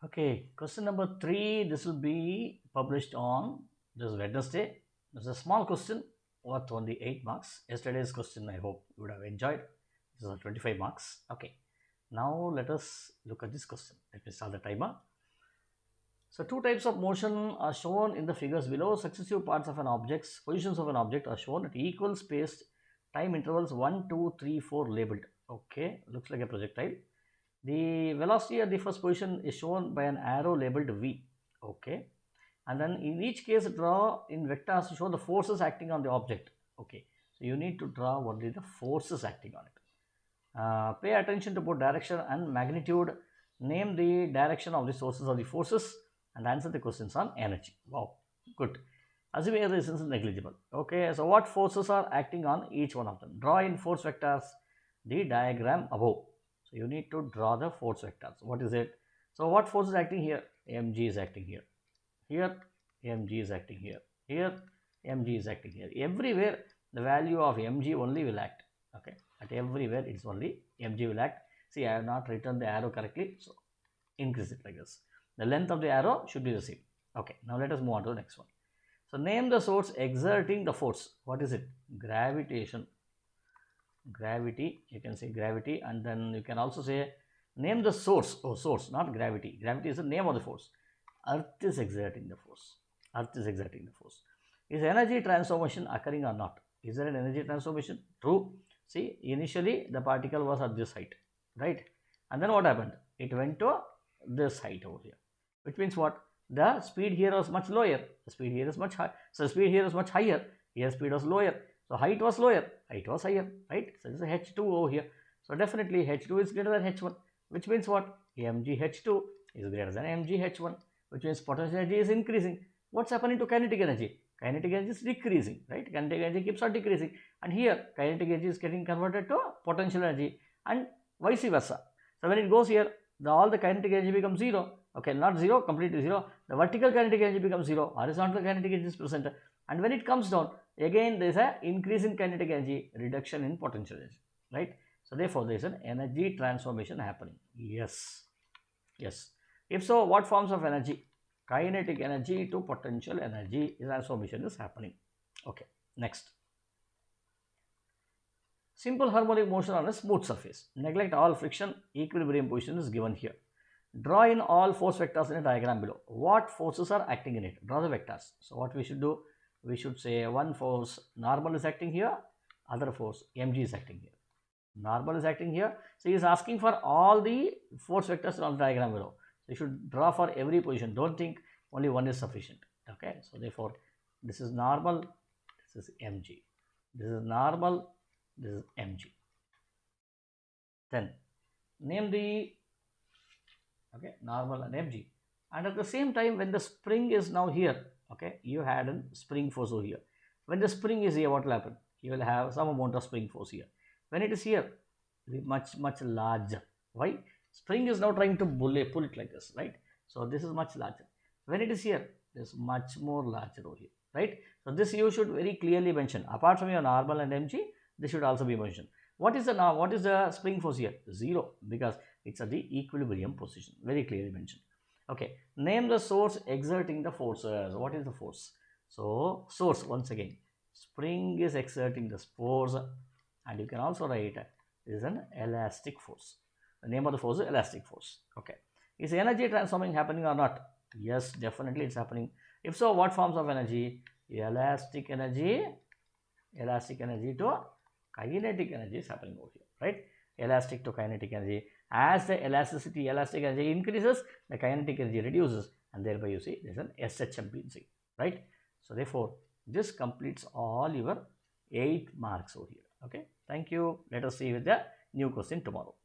Okay, question number 3. This will be published on this Wednesday. This is a small question worth only 8 marks. Yesterday's question I hope you would have enjoyed. This is 25 marks. Okay, now let us look at this question. Let me start the timer. So, two types of motion are shown in the figures below. Successive parts of an object's positions of an object are shown at equal spaced time intervals 1, 2, 3, 4 labeled. Okay, looks like a projectile. The velocity at the first position is shown by an arrow labeled V. Okay, and then in each case draw in vectors to show the forces acting on the object. Okay, so you need to draw what is the forces acting on it. Pay attention to both direction and magnitude. Name the direction of the sources of the forces and answer the questions on energy. Wow, good. Assuming the resistance is negligible. Okay, so what forces are acting on each one of them? Draw in force vectors the diagram above. So you need to draw the force vectors. What is it? So what force is acting here? Mg is acting here. Here Mg is acting here. Here Mg is acting here. Everywhere the value of Mg only will act. Okay, at everywhere it's only Mg will act. See, I have not written the arrow correctly, so increase it like this. The length of the arrow should be the same. Okay, now let us move on to the next one. So name the source exerting the force. What is it? Gravitation. Gravity, you can say gravity, and then you can also say name the source. Oh, source, not gravity. Gravity is the name of the force. Earth is exerting the force. Earth is exerting the force. Is energy transformation occurring or not? Is there an energy transformation? True. See, initially the particle was at this height, right? And then what happened? It went to this height over here. Which means what? The speed here was much lower. The speed here is much higher. So speed here is much higher. Here speed was lower. So height was lower, height was higher, right? So this is H2 over here. So definitely H2 is greater than H1, which means what? mgH2 is greater than mgH1, which means potential energy is increasing. What's happening to kinetic energy? Kinetic energy is decreasing, right? Kinetic energy keeps on decreasing. And here kinetic energy is getting converted to potential energy and vice versa. So when it goes here, all the kinetic energy becomes 0. Okay, not 0, completely 0. The vertical kinetic energy becomes 0. Horizontal kinetic energy is present. And when it comes down, again there is a increase in kinetic energy, reduction in potential energy, right? So therefore there is an energy transformation happening. Yes, yes. If so, what forms of energy? Kinetic energy to potential energy transformation is happening. Okay, next. Simple harmonic motion on a smooth surface. Neglect all friction. Equilibrium position is given here. Draw in all force vectors in a diagram below. What forces are acting in it? Draw the vectors. So what we should do? We should say one force normal is acting here, other force mg is acting here. Normal is acting here. So he is asking for all the force vectors on the diagram below. So you should draw for every position. Don't think only one is sufficient. Okay. So therefore, this is normal, this is mg. This is normal, this is mg. Then name the normal and mg. And at the same time, when the spring is now here, okay, you had a spring force over here. When the spring is here, what will happen? You will have some amount of spring force here. When it is here, it will be much larger. Why? Spring is now trying to pull it like this, right? So this is much larger. When it is here, it is much more larger over here, right? So this you should very clearly mention. Apart from your normal and mg, this should also be mentioned. What is the spring force here? 0, because it's at the equilibrium position. Very clearly mentioned. Okay, name the source exerting the forces. What is the force? So source, once again, spring is exerting the force, and you can also write it is an elastic force. The name of the force is elastic force. Okay, is energy transforming happening or not? Yes, definitely it's happening. If so, what forms of energy? Elastic energy to kinetic energy is happening over here, right? Elastic to kinetic energy. As the elastic energy increases, the kinetic energy reduces, and thereby you see there is an SHMP, right? So therefore, this completes all your 8 marks over here. Okay, thank you. Let us see with the new question tomorrow.